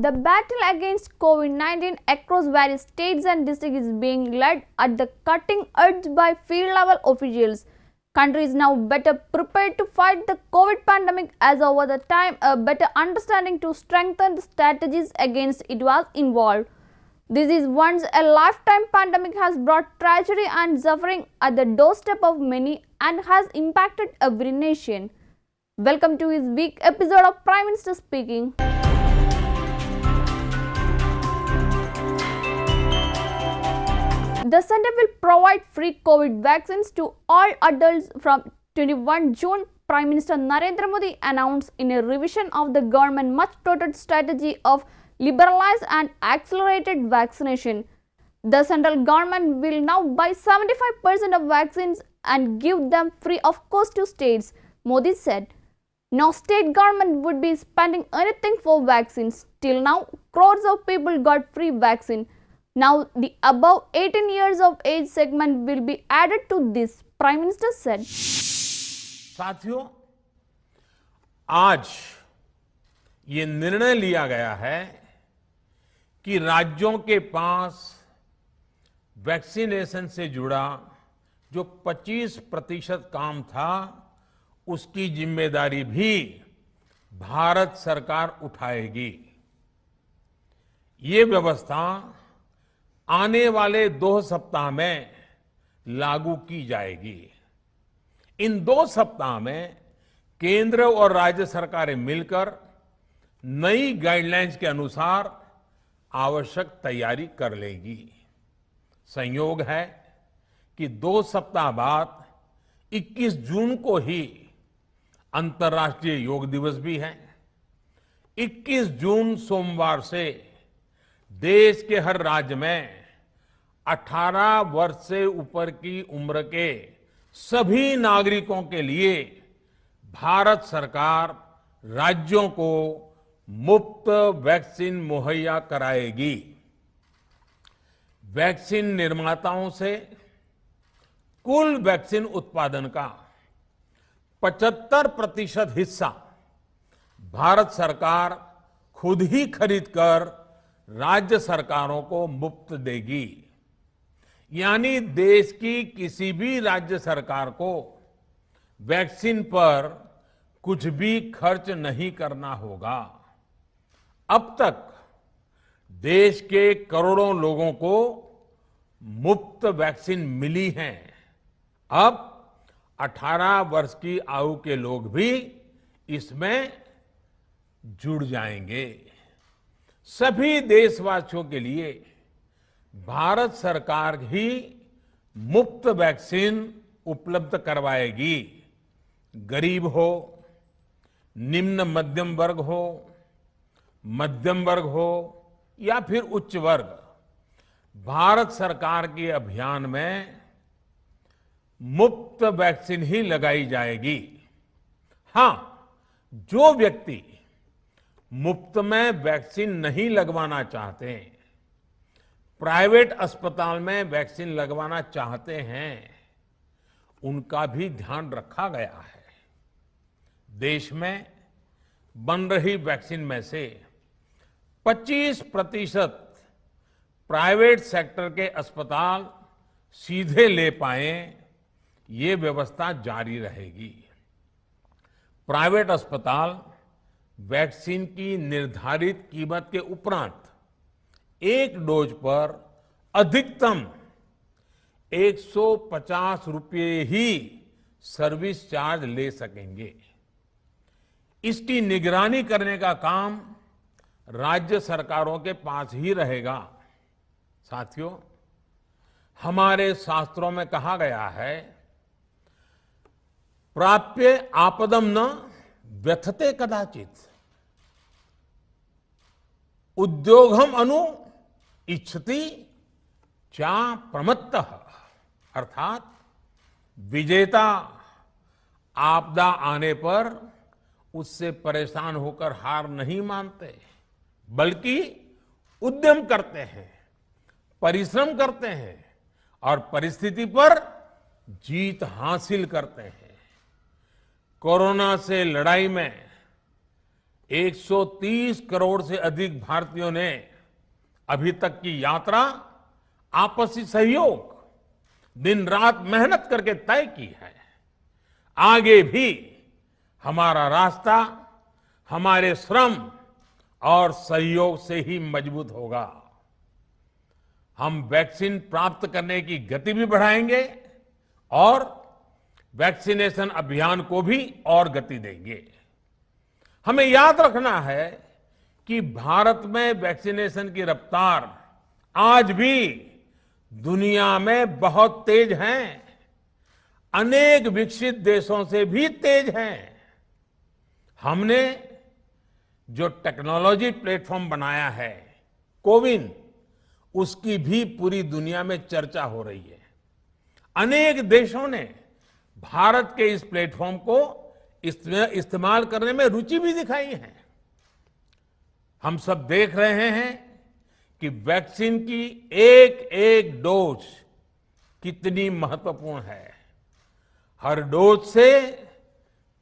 The battle against COVID-19 across various states and districts is being led at the cutting edge by field-level officials. Country is now better prepared to fight the COVID pandemic as over the time a better understanding to strengthen the strategies against it was involved. This is once a lifetime pandemic has brought tragedy and suffering at the doorstep of many and has impacted every nation. Welcome to this week episode of Prime Minister Speaking. The centre will provide free COVID vaccines to all adults from 21 June. Prime Minister Narendra Modi announced in a revision of the government much-touted strategy of liberalized and accelerated vaccination. The central government will now buy 75% of vaccines and give them free of cost to states, Modi said. No state government would be spending anything for vaccines. Till now, crores of people got free vaccine. Now, the above 18 years of age segment will be added to this, Prime Minister said. साथियों, आज ये निर्णय लिया गया है कि राज्यों के पास वैक्सीनेशन से जुड़ा जो 25% काम था, उसकी जिम्मेदारी भी भारत सरकार उठाएगी। ये व्यवस्था आने वाले 2 सप्ताह में लागू की जाएगी। इन 2 सप्ताह में केंद्र और राज्य सरकारें मिलकर नई गाइडलाइंस के अनुसार आवश्यक तैयारी कर लेगी। संयोग है कि 2 सप्ताह बाद 21 जून को ही अंतर्राष्ट्रीय योग दिवस भी है। 21 जून सोमवार से देश के हर राज्य में 18 वर्ष से ऊपर की उम्र के सभी नागरिकों के लिए भारत सरकार राज्यों को मुफ्त वैक्सीन मुहैया कराएगी। वैक्सीन निर्माताओं से कुल वैक्सीन उत्पादन का 75% हिस्सा भारत सरकार खुद ही खरीदकर राज्य सरकारों को मुफ्त देगी। यानी देश की किसी भी राज्य सरकार को वैक्सीन पर कुछ भी खर्च नहीं करना होगा। अब तक देश के करोड़ों लोगों को मुफ्त वैक्सीन मिली है। अब 18 वर्ष की आयु के लोग भी इसमें जुड़ जाएंगे। सभी देशवासियों के लिए भारत सरकार ही मुफ्त वैक्सीन उपलब्ध करवाएगी। गरीब हो, निम्न मध्यम वर्ग हो, मध्यम वर्ग हो या फिर उच्च वर्ग, भारत सरकार के अभियान में मुफ्त वैक्सीन ही लगाई जाएगी। हां, जो व्यक्ति मुफ्त में वैक्सीन नहीं लगवाना चाहते, प्राइवेट अस्पताल में वैक्सीन लगवाना चाहते हैं, उनका भी ध्यान रखा गया है। देश में बन रही वैक्सीन में से 25% प्राइवेट सेक्टर के अस्पताल सीधे ले पाए, ये व्यवस्था जारी रहेगी। प्राइवेट अस्पताल वैक्सीन की निर्धारित कीमत के उपरांत एक डोज पर अधिकतम 150 रुपये ही सर्विस चार्ज ले सकेंगे। इसकी निगरानी करने का काम राज्य सरकारों के पास ही रहेगा। साथियों, हमारे शास्त्रों में कहा गया है, प्राप्य आपदम न व्यथते कदाचित, उद्योगम अनु इच्छति चा प्रमत्तः। अर्थात विजेता आपदा आने पर उससे परेशान होकर हार नहीं मानते, बल्कि उद्यम करते हैं, परिश्रम करते हैं और परिस्थिति पर जीत हासिल करते हैं। कोरोना से लड़ाई में 130 करोड़ से अधिक भारतीयों ने अभी तक की यात्रा आपसी सहयोग, दिन रात मेहनत करके तय की है। आगे भी हमारा रास्ता हमारे श्रम और सहयोग से ही मजबूत होगा। हम वैक्सीन प्राप्त करने की गति भी बढ़ाएंगे और वैक्सीनेशन अभियान को भी और गति देंगे। हमें याद रखना है कि भारत में वैक्सीनेशन की रफ्तार आज भी दुनिया में बहुत तेज है, अनेक विकसित देशों से भी तेज है। हमने जो टेक्नोलॉजी प्लेटफॉर्म बनाया है कोविन, उसकी भी पूरी दुनिया में चर्चा हो रही है। अनेक देशों ने भारत के इस प्लेटफॉर्म को इस्तेमाल करने में रुचि भी दिखाई है। हम सब देख रहे हैं कि वैक्सीन की एक एक डोज कितनी महत्वपूर्ण है। हर डोज से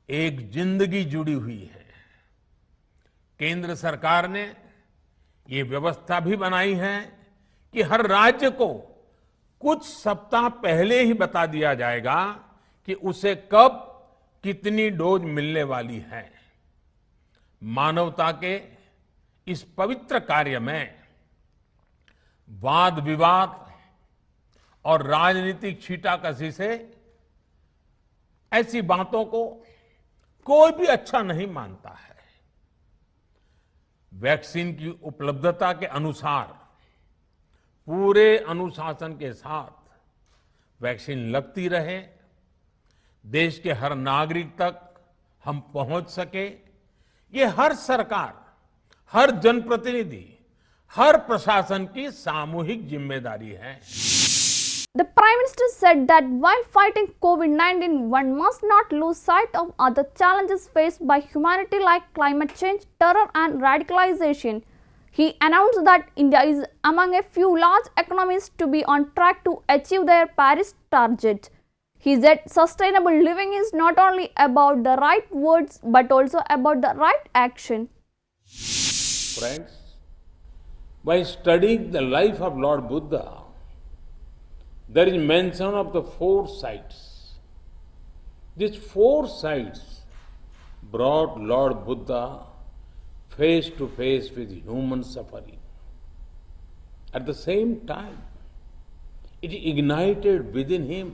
एक जिंदगी जुड़ी हुई है। केंद्र सरकार ने ये व्यवस्था भी बनाई है कि हर राज्य को कुछ सप्ताह पहले ही बता दिया जाएगा कि उसे कब कितनी डोज मिलने वाली है। मानवता के इस पवित्र कार्य में वाद विवाद और राजनीतिक छींटाकशी से ऐसी बातों को कोई भी अच्छा नहीं मानता है। वैक्सीन की उपलब्धता के अनुसार पूरे अनुशासन के साथ वैक्सीन लगती रहे, देश के हर नागरिक तक हम पहुंच सके, ये हर सरकार, हर जनप्रतिनिधि, हर प्रशासन की सामूहिक जिम्मेदारी है। The Prime Minister said that while fighting COVID-19, one must not lose sight of other challenges faced by humanity like climate change, terror and radicalization. He announced that India is among a few large economies to be on track to achieve their Paris target. He said sustainable living is not only about the right words but also about the right action. Friends, by studying the life of Lord Buddha, there is mention of the 4 sights. These 4 sights brought Lord Buddha face to face with human suffering. At the same time, it ignited within him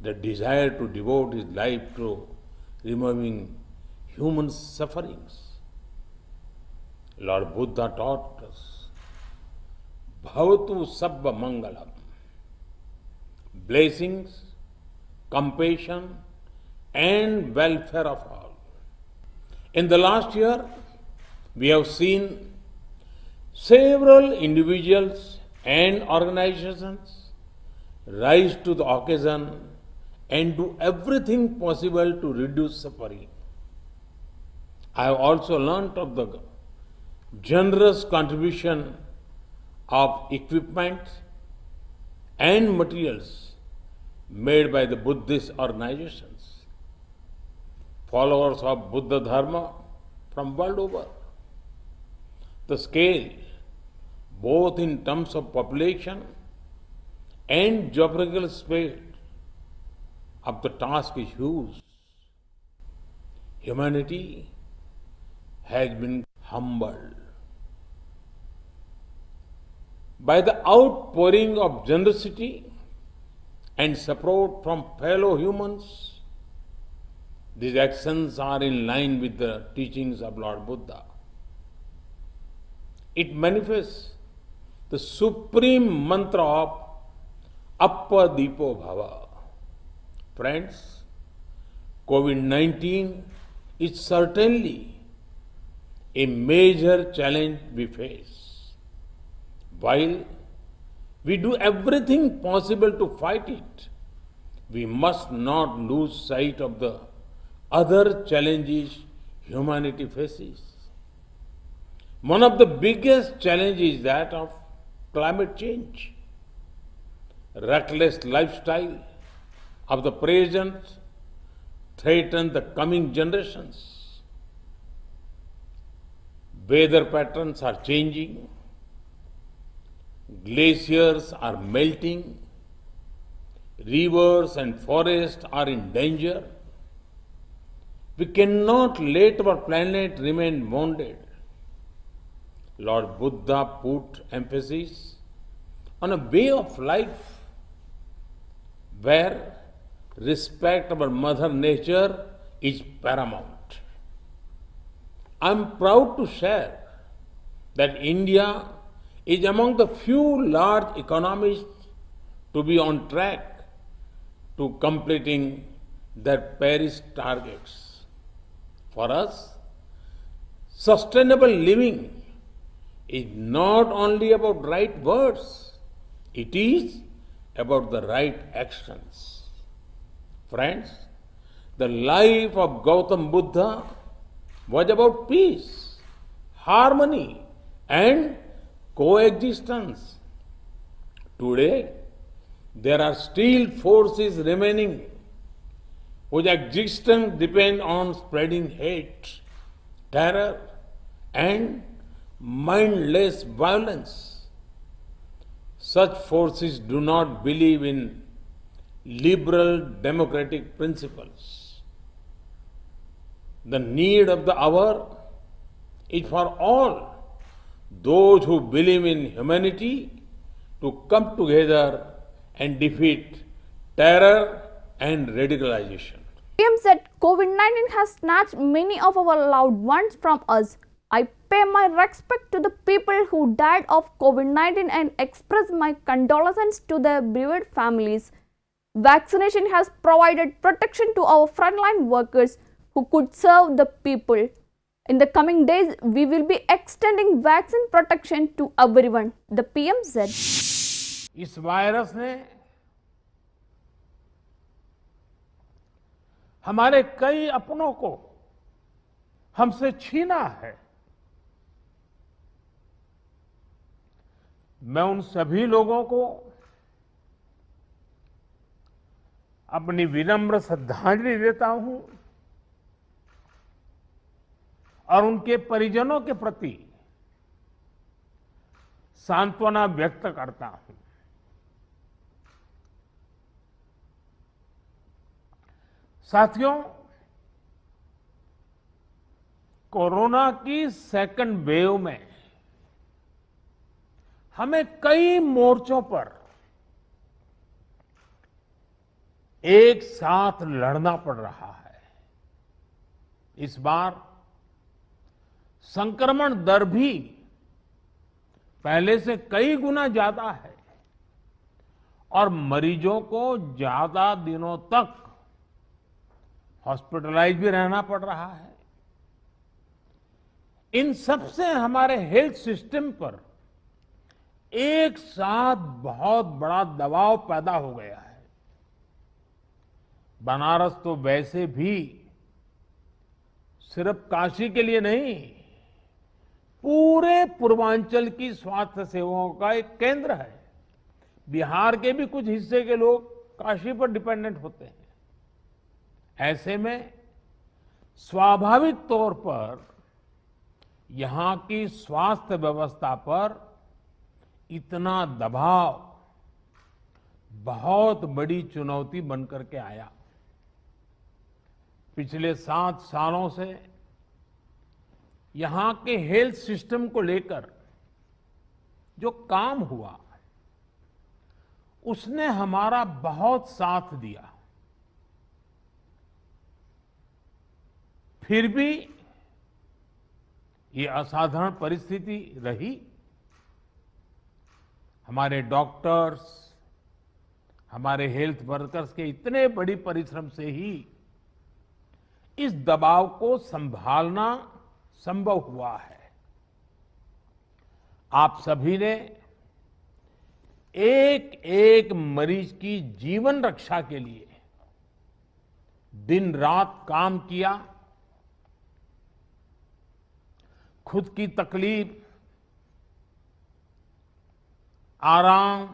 the desire to devote his life to removing human sufferings. Lord Buddha taught us, Bhavatu Sabba Mangalam. Blessings, compassion, and welfare of all. In the last year, we have seen several individuals and organizations rise to the occasion and do everything possible to reduce suffering. I have also learnt of the generous contribution of equipment and materials made by the Buddhist organizations, followers of Buddha Dharma from world over. The scale, both in terms of population and geographical space, of the task is huge. Humanity has been humbled by the outpouring of generosity and support from fellow humans. These actions are in line with the teachings of Lord Buddha. It manifests the supreme mantra of Appadipo Bhava. Friends, COVID-19 is certainly a major challenge we face. While we do everything possible to fight it, we must not lose sight of the other challenges humanity faces. One of the biggest challenges is that of climate change. Reckless lifestyle of the present threaten the coming generations. Weather patterns are changing, glaciers are melting, rivers and forests are in danger. We cannot let our planet remain wounded. Lord Buddha put emphasis on a way of life where respect of our Mother Nature is paramount. I'm proud to share that India is among the few large economies to be on track to completing their Paris targets. For us, sustainable living is not only about right words, it is about the right actions. Friends, the life of Gautam Buddha was about peace, harmony, and coexistence. Today, there are still forces remaining whose existence depend on spreading hate, terror, and mindless violence. Such forces do not believe in liberal democratic principles. The need of the hour is for all those who believe in humanity to come together and defeat terror and radicalization. PM said COVID-19 has snatched many of our loved ones from us. I pay my respect to the people who died of COVID-19 and express my condolences to their bereaved families. Vaccination has provided protection to our frontline workers who could serve the people. In the coming days, we will be extending vaccine protection to everyone, the PM said. इस virus ने हमारे कई अपनों को हमसे छीना है। मैं उन सभी लोगों को अपनी विनम्र श्रद्धांजलि देता हूं और उनके परिजनों के प्रति सांत्वना व्यक्त करता हूं। साथियों, कोरोना की सेकंड वेव में हमें कई मोर्चों पर एक साथ लड़ना पड़ रहा है। इस बार संक्रमण दर भी पहले से कई गुना ज्यादा है और मरीजों को ज्यादा दिनों तक हॉस्पिटलाइज भी रहना पड़ रहा है। इन सब से हमारे हेल्थ सिस्टम पर एक साथ बहुत बड़ा दबाव पैदा हो गया है। बनारस तो वैसे भी सिर्फ काशी के लिए नहीं, पूरे पूर्वांचल की स्वास्थ्य सेवाओं का एक केंद्र है। बिहार के भी कुछ हिस्से के लोग काशी पर डिपेंडेंट होते हैं। ऐसे में स्वाभाविक तौर पर यहां की स्वास्थ्य व्यवस्था पर इतना दबाव बहुत बड़ी चुनौती बनकर के आया। पिछले 7 सालों से यहां के हेल्थ सिस्टम को लेकर जो काम हुआ उसने हमारा बहुत साथ दिया। फिर भी ये असाधारण परिस्थिति रही। हमारे डॉक्टर्स, हमारे हेल्थ वर्कर्स के इतने बड़ी परिश्रम से ही इस दबाव को संभालना संभव हुआ है। आप सभी ने एक एक मरीज की जीवन रक्षा के लिए दिन रात काम किया। खुद की तकलीफ, आराम,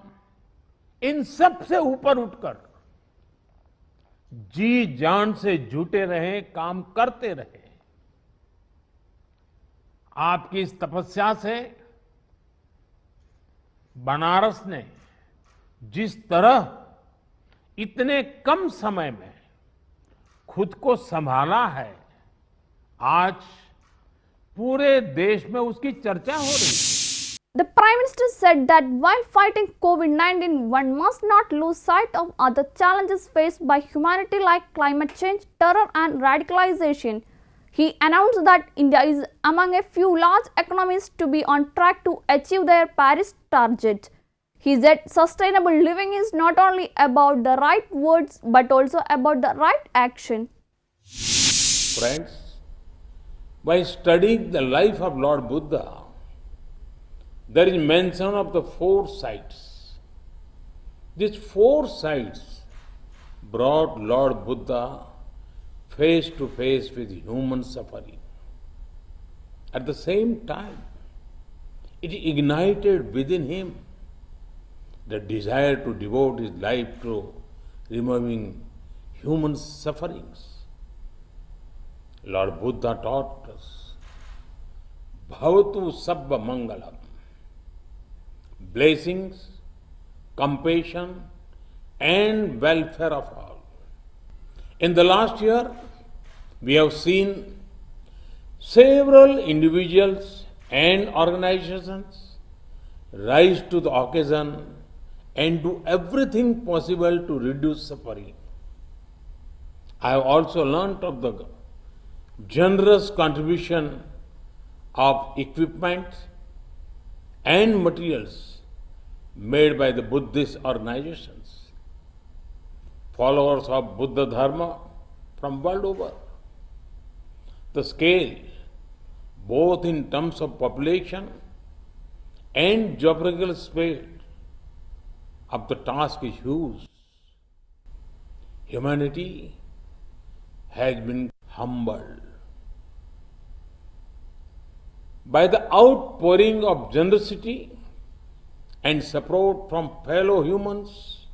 इन सब से ऊपर उठकर जी जान से जुटे रहे, काम करते रहे। आपकी इस तपस्या से बनारस ने जिस तरह इतने कम समय में खुद को संभाला है, आज पूरे देश में उसकी चर्चा हो रही है। The Prime Minister said that while fighting COVID-19, one must not lose sight of other challenges faced by humanity like climate change, terror and radicalization. He announced that India is among a few large economies to be on track to achieve their Paris target. He said sustainable living is not only about the right words but also about the right action. Friends, by studying the life of Lord Buddha, there is mention of the four sights. These four sights brought Lord Buddha face to face with human suffering. At the same time, it ignited within him the desire to devote his life to removing human sufferings. Lord Buddha taught us, Bhavatu Sabba Mangalam. Blessings, compassion, and welfare of all. In the last year, we have seen several individuals and organizations rise to the occasion and do everything possible to reduce suffering. I have also learnt of the generous contribution of equipment and materials made by the Buddhist organizations, followers of Buddha Dharma from world over. The scale, both in terms of population and geographical space, of the task is huge. Humanity has been humbled by the outpouring of generosity and support from fellow humans.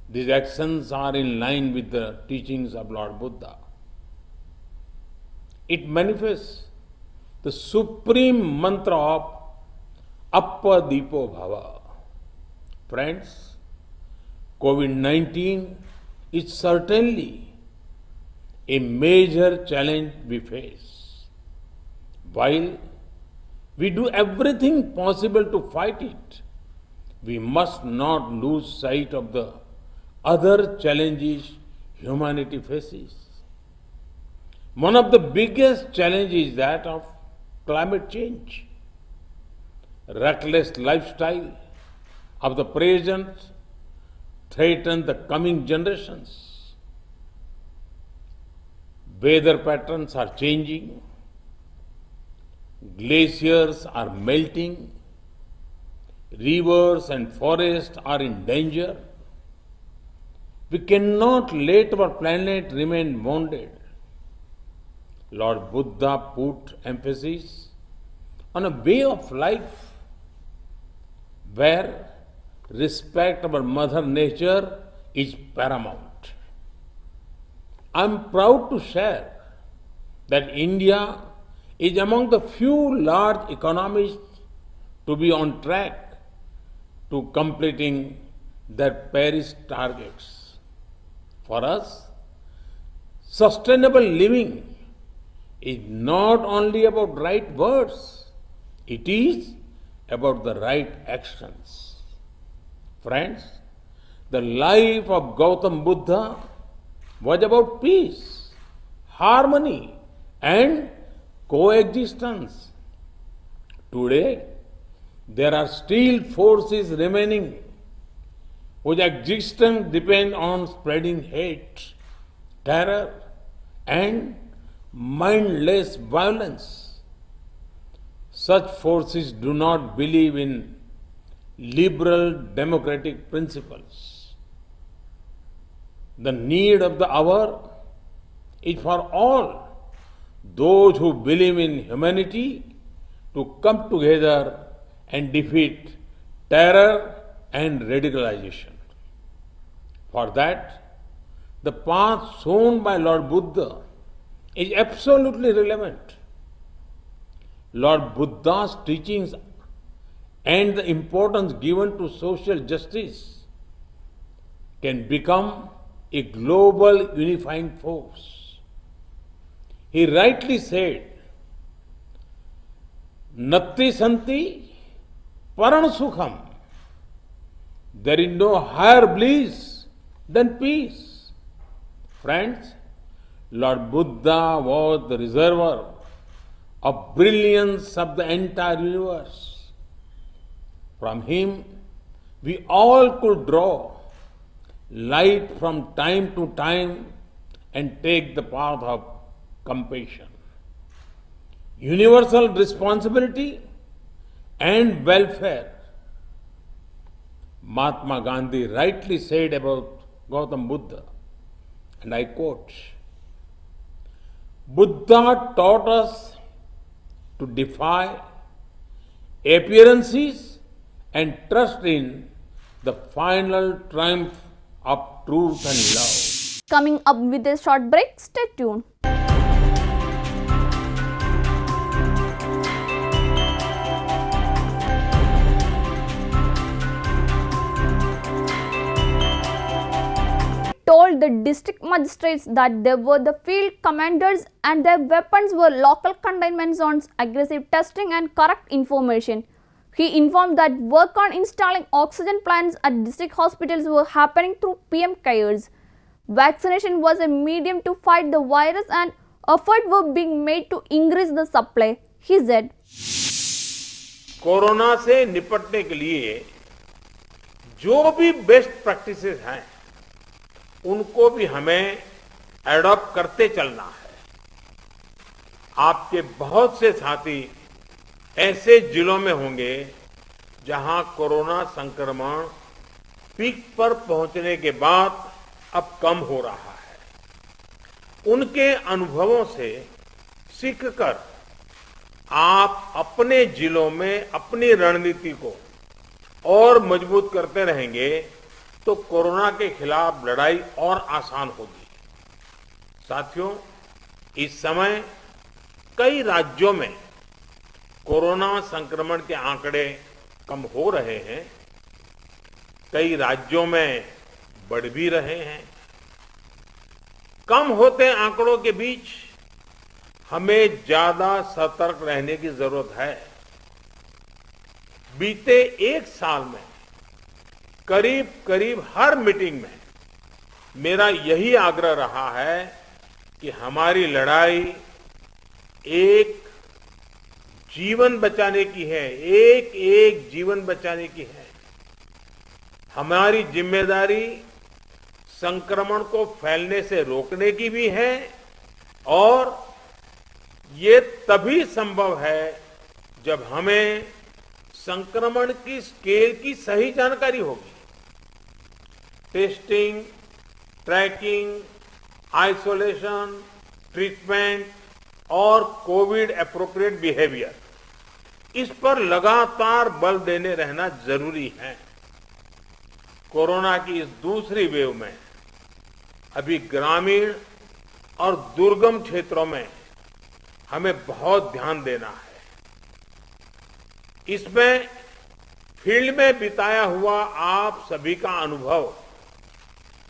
These actions are in line with the teachings of Lord Buddha. It manifests the supreme mantra of Appadipo Bhava. Friends, COVID-19 is certainly a major challenge we face. While we do everything possible to fight it, we must not lose sight of the other challenges humanity faces. One of the biggest challenges is that of climate change. Reckless lifestyle of the present threaten the coming generations. Weather patterns are changing. Glaciers are melting. Rivers and forests are in danger. We cannot let our planet remain wounded. Lord Buddha put emphasis on a way of life where respect for Mother Nature is paramount. I am proud to share that India is among the few large economies to be on track to completing their Paris targets. For us, sustainable living is not only about right words, it is about the right actions. Friends, the life of Gautam Buddha was about peace, harmony, and coexistence. Today, there are still forces remaining whose existence depends on spreading hate, terror, and mindless violence. Such forces do not believe in liberal democratic principles. The need of the hour is for all those who believe in humanity to come together and defeat terror and radicalization. For that, the path shown by Lord Buddha is absolutely relevant. Lord Buddha's teachings and the importance given to social justice can become a global unifying force. He rightly said, Natti Santi Paran Sukham. There is no higher bliss than peace. Friends, Lord Buddha was the reservoir of brilliance of the entire universe. From him, we all could draw light from time to time and take the path of compassion. Universal responsibility and welfare. Mahatma Gandhi rightly said about Gautam Buddha, and I quote, Buddha taught us to defy appearances and trust in the final triumph of truth and love. Coming up with a short break, stay tuned. Told the district magistrates that they were the field commanders and their weapons were local containment zones, aggressive testing and correct information. He informed that work on installing oxygen plants at district hospitals were happening through PM Cares. Vaccination was a medium to fight the virus and efforts were being made to increase the supply, he said. Corona से निपटने के लिए जो भी best practices हैं उनको भी हमें एडॉप्ट करते चलना है। आपके बहुत से साथी ऐसे जिलों में होंगे जहां कोरोना संक्रमण पीक पर पहुंचने के बाद अब कम हो रहा है। उनके अनुभवों से सीखकर आप अपने जिलों में अपनी रणनीति को और मजबूत करते रहेंगे तो कोरोना के खिलाफ लड़ाई और आसान होगी। साथियों, इस समय कई राज्यों में कोरोना संक्रमण के आंकड़े कम हो रहे हैं, कई राज्यों में बढ़ भी रहे हैं। कम होते आंकड़ों के बीच हमें ज्यादा सतर्क रहने की जरूरत है। बीते एक साल में करीब करीब हर मीटिंग में मेरा यही आग्रह रहा है कि हमारी लड़ाई एक जीवन बचाने की है, एक एक जीवन बचाने की है। हमारी जिम्मेदारी संक्रमण को फैलने से रोकने की भी है और ये तभी संभव है जब हमें संक्रमण की स्केल की सही जानकारी होगी। टेस्टिंग, ट्रैकिंग, आइसोलेशन, ट्रीटमेंट और कोविड एप्रोप्रिएट बिहेवियर, इस पर लगातार बल देने रहना जरूरी है। कोरोना की इस दूसरी वेव में अभी ग्रामीण और दुर्गम क्षेत्रों में हमें बहुत ध्यान देना है। इसमें फील्ड में बिताया हुआ आप सभी का अनुभव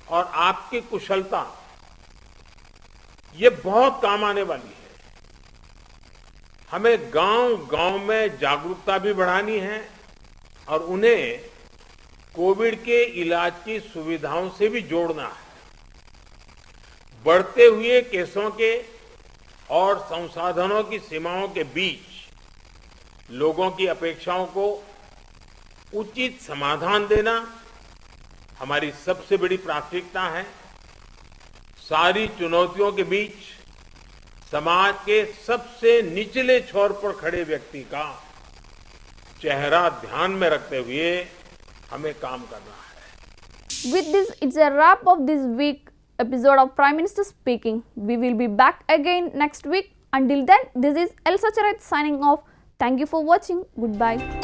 और आपकी कुशलता ये बहुत काम आने वाली है। हमें गांव-गांव में जागरूकता भी बढ़ानी है और उन्हें कोविड के इलाज की सुविधाओं से भी जोड़ना है। बढ़ते हुए केसों के और संसाधनों की सीमाओं के बीच लोगों की अपेक्षाओं को उचित समाधान देना हमारी सबसे बड़ी प्राथमिकता है। सारी चुनौतियों के बीच समाज के सबसे निचले छोर पर खड़े व्यक्ति का चेहरा ध्यान में रखते हुए हमें काम करना है। With this, it's a wrap of this week episode of Prime Minister Speaking. We will be back again next week. Until then, this is Elsa Charat signing off. Thank you for watching. Goodbye.